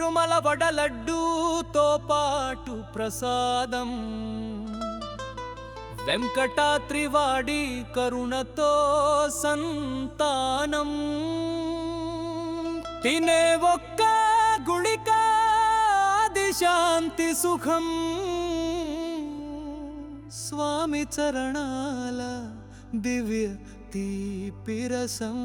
తిరుమల వడ లడ్డూతో పాటు ప్రసాదం, వెంకటాద్రివాడి కరుణతో సంతానం, తినే ఒక్క గుళికాది శాంతి సుఖం, స్వామి చరణాల దివ్య తీపిరసం.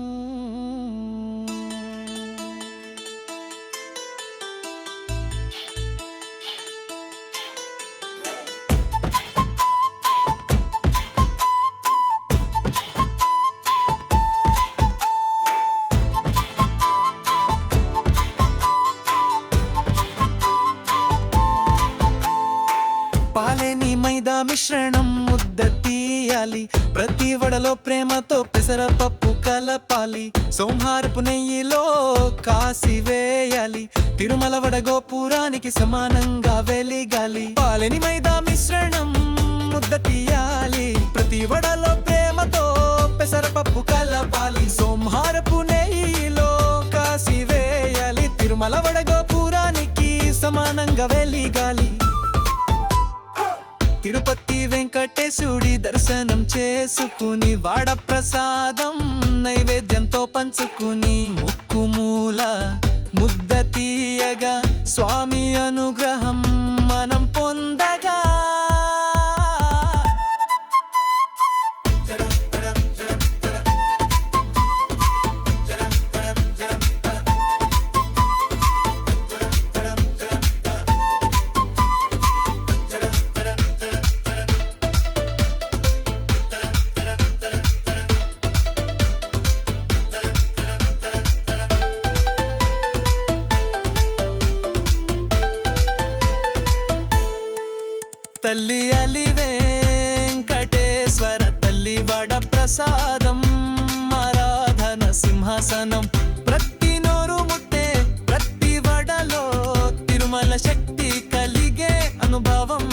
పాలేని మైదా మిశ్రణం ముద్ద తీయాలి, ప్రతి వడలో ప్రేమతో పెసరపప్పు కలపాలి, సోమవారపు నెయ్యిలో కాసి వేయాలి, తిరుమల వడ గోపురానికి సమానంగా వెలిగాలి. పాలేని మైదా మిశ్రణం ముద్ద తీయాలి, ప్రతి వడలో ప్రేమతో పెసరపప్పు కలపాలి, సోమవారపు నెయ్యిలో కాసి వేయాలి, తిరుమల వడ గోపురానికి సమానంగా వెలిగాలి. తిరుపతి వెంకటేశుడి దర్శనం చేసుకుని వాడ ప్రసాదం నైవేద్యంతో పంచుకుని, ముక్కుమూల ముద్ద తీయగా స్వామి అనుగ్రహం మనం పొందగా. తల్లి అలి వెంకటేశ్వర తల్లి వడ ప్రసాదం, ఆరాధన సింహాసనం, ప్రతి నోరు ముట్టే ప్రతి వడలో తిరుమల శక్తి కలిగే అనుభవం.